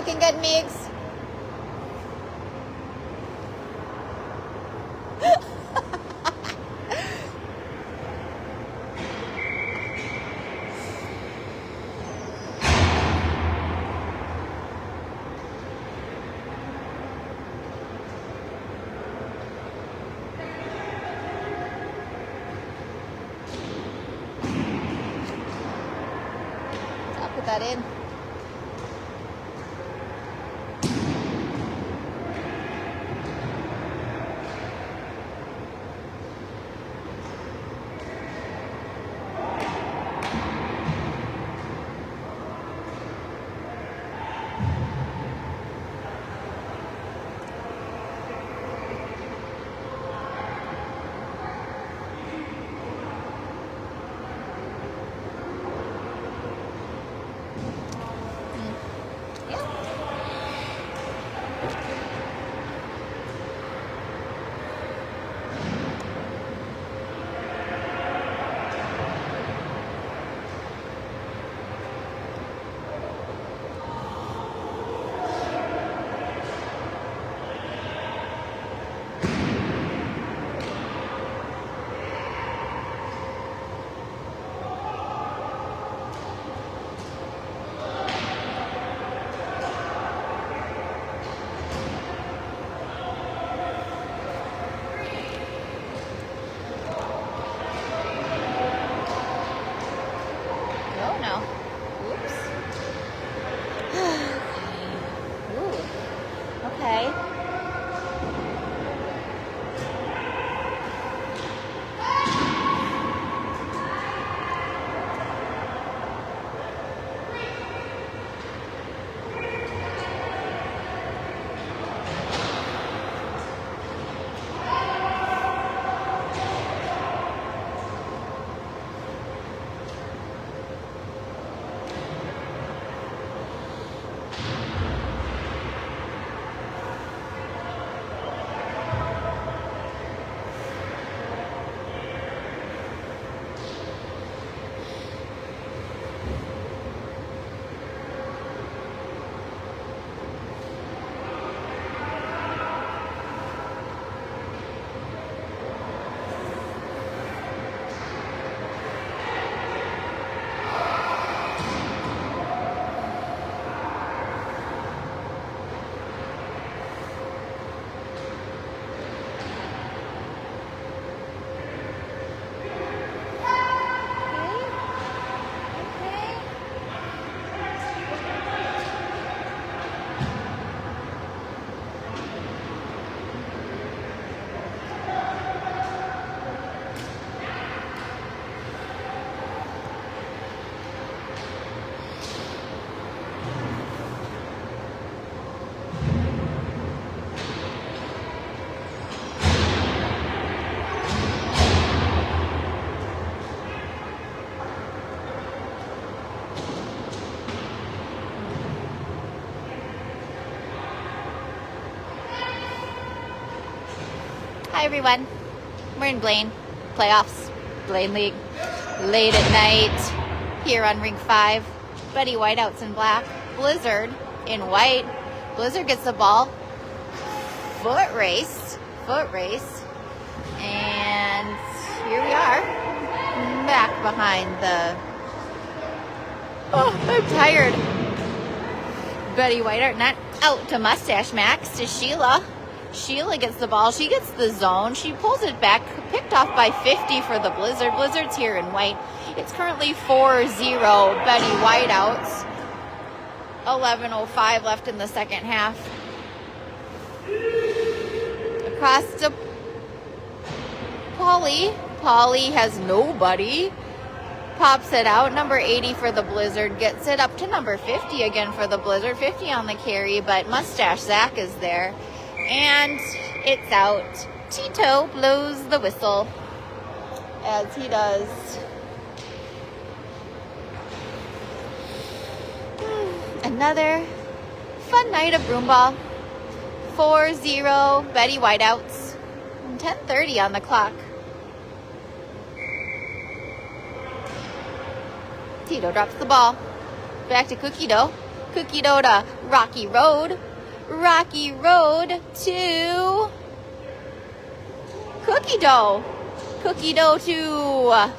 looking good, Meeks? I'll put that in. Hi everyone, we're in Blaine, playoffs, Blaine League, late at night, here on Ring 5, Buddy Whiteout's in black, Blizzard in white, Blizzard gets the ball, foot race, and here we are, back behind the, I'm tired, Buddy Whiteout, not out to Mustache Max, to Sheila. Sheila gets the ball. She gets the zone. She pulls it back. Picked off by 50 for the Blizzard. Blizzard's here in white. It's currently 4-0 Betty Whiteouts. 11:05 left in the second half. Across to Polly. Polly has nobody. Pops it out. Number 80 for the Blizzard. Gets it up to number 50 again for the Blizzard. 50 on the carry, but Mustache Zach is there. And it's out. Tito blows the whistle, as he does. Another fun night of broomball. 4-0 Betty Whiteouts. 10:30 on the clock. Tito drops the ball. Back to Cookie Dough. Cookie dough to Rocky Road. Rocky Road to cookie dough. Cookie dough to,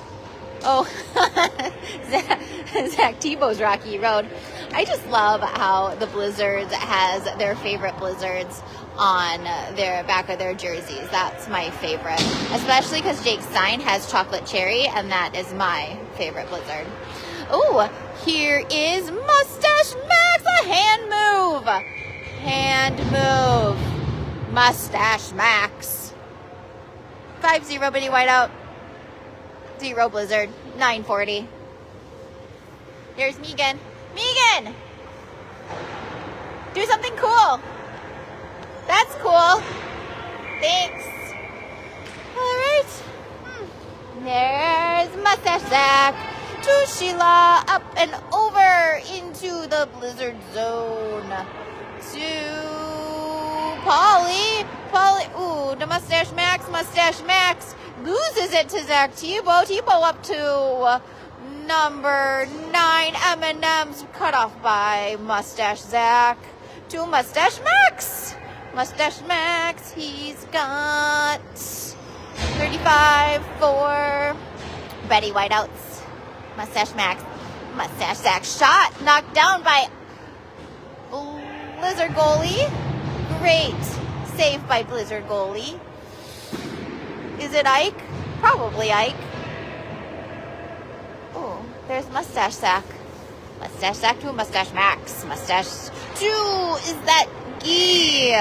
Zach Tebow's Rocky Road. I just love how the Blizzards has their favorite Blizzards on their back of their jerseys. That's my favorite. Especially because Jake Stein has chocolate cherry, and that is my favorite Blizzard. Oh, here is Mustache Max, a hand move. Hand move. Mustache Max. 5-0 Bitty Whiteout. 0 Blizzard. 940. Here's Megan. Megan! Do something cool. That's cool. Thanks. All right. There's Mustache Zach. To Sheila. Up and over into the Blizzard zone. To Polly. Polly. Ooh, the Mustache Max. Mustache Max loses it to Zach Tebow. Tebow up to number 9. M&M's cut off by Mustache Zach. To Mustache Max. Mustache Max. He's got 35 for Betty Whiteouts. Mustache Max. Mustache Zach shot. Knocked down by Blizzard goalie. Great save by Blizzard goalie. Is it Ike? Probably Ike. Oh, there's Mustache Zach. Mustache Zach to Mustache Max. Mustache to is that Gee.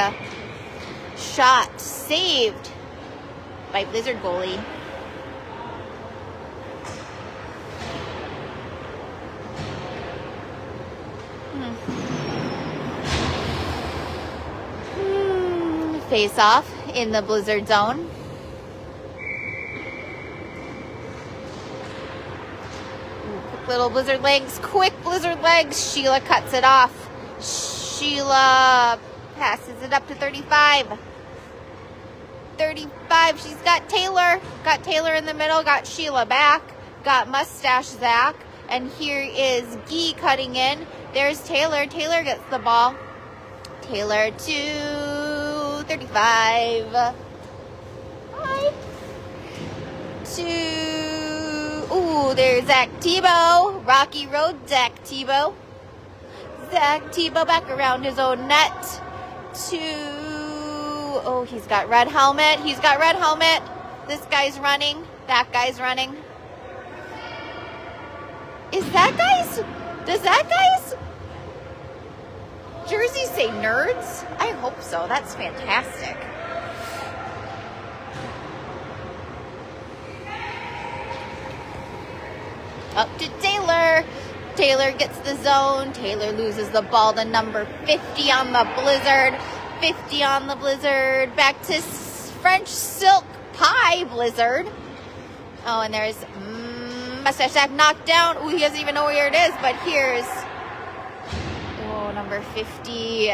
Shot saved by Blizzard goalie. Face off in the Blizzard zone. Quick little Blizzard legs. Quick Blizzard legs. Sheila cuts it off. Sheila passes it up to 35. 35. She's got Taylor. Got Taylor in the middle. Got Sheila back. Got Mustache Zach. And here is Gee cutting in. There's Taylor. Taylor gets the ball. Taylor to 35. Hi. Ooh, there's Zach Tebow. Rocky Road, Zach Tebow. Zach Tebow back around his own net. Oh, he's got red helmet. He's got red helmet. This guy's running. That guy's running. Does that guy's jersey say nerds? I hope so. That's fantastic. Up to Taylor. Taylor gets the zone. Taylor loses the ball to number 50 on the Blizzard. 50 on the Blizzard. Back to French Silk Pie Blizzard. Oh, and there's Mustache Zach knocked down. Ooh, he doesn't even know where it is, but here's number 50.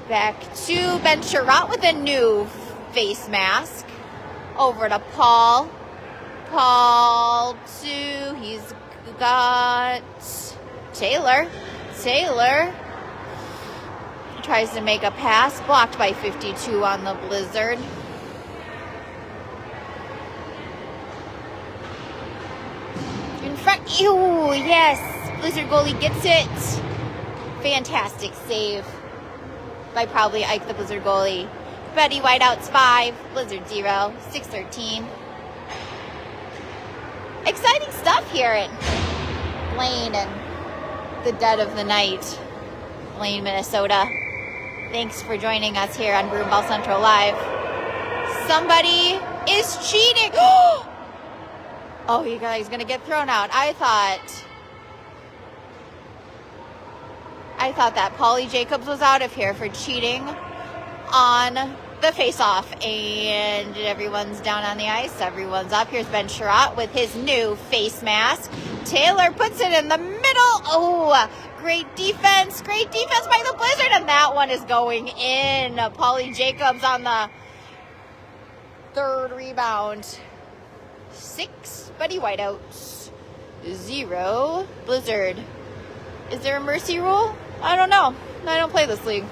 Back to Ben Sherratt with a new face mask. Over to Paul. Paul to, he's got Taylor. Taylor tries to make a pass. Blocked by 52 on the Blizzard. In front. Ew, yes. Blizzard goalie gets it. Fantastic save by probably Ike the Blizzard goalie. Betty Whiteout's 5, Blizzard 0, 6-13. Exciting stuff here at Blaine and the dead of the night. Blaine, Minnesota. Thanks for joining us here on Broomball Central Live. Somebody is cheating. Oh, you guys, gonna get thrown out. I thought that Paulie Jacobs was out of here for cheating on the face-off. And everyone's down on the ice. Everyone's up. Here's Ben Sherratt with his new face mask. Taylor puts it in the middle. Oh, great defense. Great defense by the Blizzard. And that one is going in. Paulie Jacobs on the third rebound. 6 Betty Whiteouts. 0 Blizzard. Is there a mercy rule? I don't know. I don't play this league.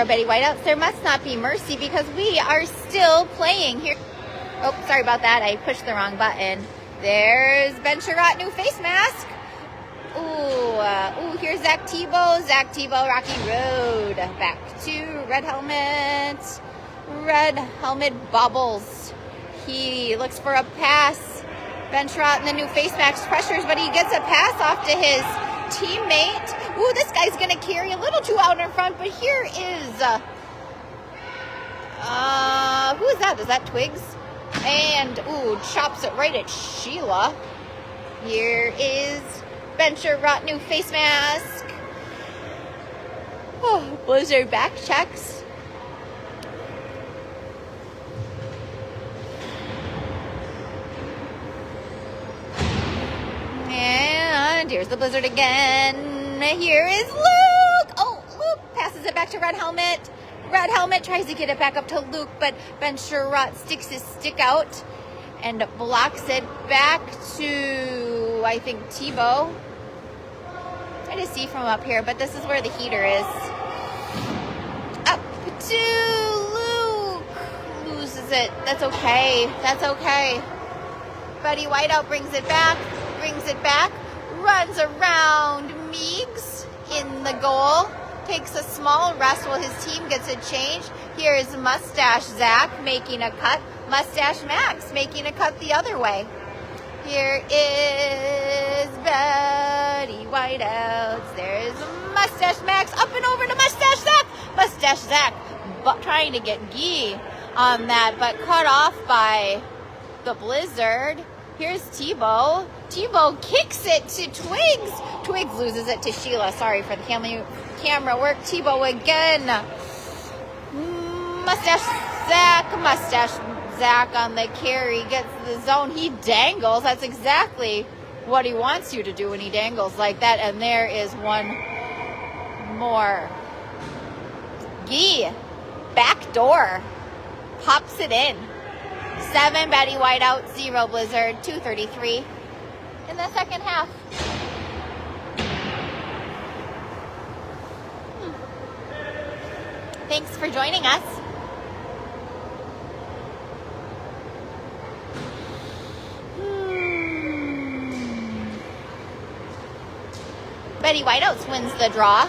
Betty Whiteouts. There must not be mercy because we are still playing here. Oh, sorry about that. I pushed the wrong button. There's Ben Sherratt, new face mask. Ooh, here's Zach Tebow. Zach Tebow, Rocky Road. Back to Red Helmet. Red Helmet bobbles. He looks for a pass. Ben Sherratt in the new face mask pressures, but he gets a pass off to his teammate. Ooh, this guy's gonna carry a little too out in front, but here is who is that? Is that Twigs? And ooh, chops it right at Sheila. Here is Ben Sherratt, new face mask. Oh, Blizzard back checks. And here's the Blizzard again. Here is Luke. Oh, Luke passes it back to Red Helmet. Red Helmet tries to get it back up to Luke, but Ben Sherratt sticks his stick out and blocks it back to, I think, Tebow. I just see from up here, but this is where the heater is. Up to Luke. Loses it. That's okay. That's okay. Betty Whiteout brings it back. Runs around Meeks in the goal. Takes a small rest while his team gets a change. Here is Mustache Zach making a cut. Mustache Max making a cut the other way. Here is Betty Whiteouts. There's Mustache Max up and over to Mustache Zach. Mustache Zach trying to get Gee on that, but cut off by the Blizzard. Here's Tebow. Tebow kicks it to Twigs. Twigs loses it to Sheila. Sorry for the camera work. Tebow again. Mustache Zach on the carry. Gets the zone. He dangles. That's exactly what he wants you to do when he dangles like that. And there is one more. Gee. Back door. Pops it in. 7 Betty Whiteout, 0 Blizzard, 2:33 in the second half. Thanks for joining us. Betty Whiteouts wins the draw.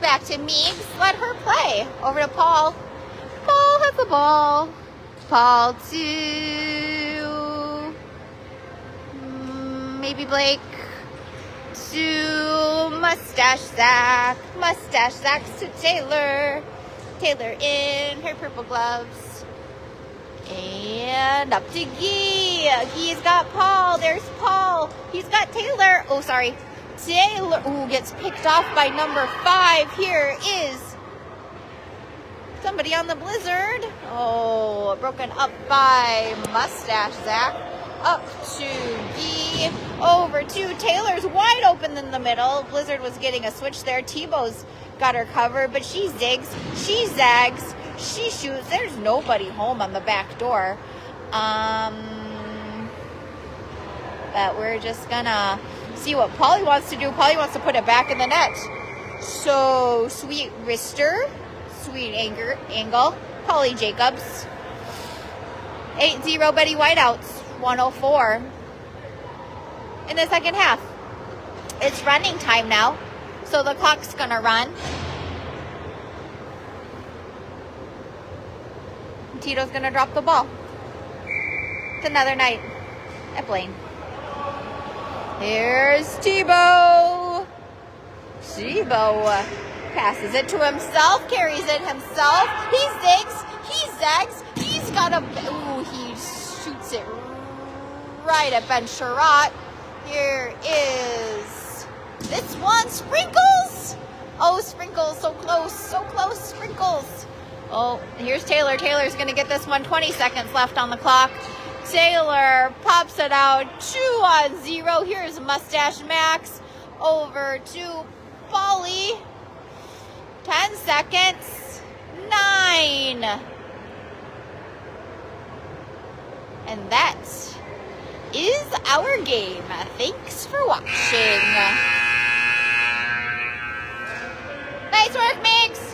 Back to Meeks. Let her play. Over to Paul. Paul has the ball. Paul to maybe Blake to Mustache Zach. Mustache Zach to Taylor. Taylor in her purple gloves. And up to Gee. Gee's got Paul. There's Paul. He's got Taylor. Oh, sorry. Taylor gets picked off by number 5. Here is somebody on the Blizzard. Oh, broken up by Mustache Zach. Up to Gee. Over to Taylor's wide open in the middle. Blizzard was getting a switch there. Tebow's got her covered, but she zigs. She zags. She shoots. There's nobody home on the back door. But we're just gonna see what Polly wants to do. Polly wants to put it back in the net. So, sweet wrister. Sweet angle. Polly Jacobs. 8-0 Betty Whiteouts. 104 in the second half. It's running time now, so the clock's gonna run. Tito's gonna drop the ball. It's another night at Blaine. Here's Tebow. Tebow passes it to himself, carries it himself. He zigs, he zags, he's got a, ooh, he shoots it right at Ben Sherratt. Here is this one, Sprinkles. Oh, Sprinkles, so close, Sprinkles. Oh, here's Taylor. Taylor's going to get this one. 20 seconds left on the clock. Taylor pops it out. 2-0. Here's Mustache Max over to Polly. 10 seconds. 9. And that is our game. Thanks for watching. Nice work, Mix.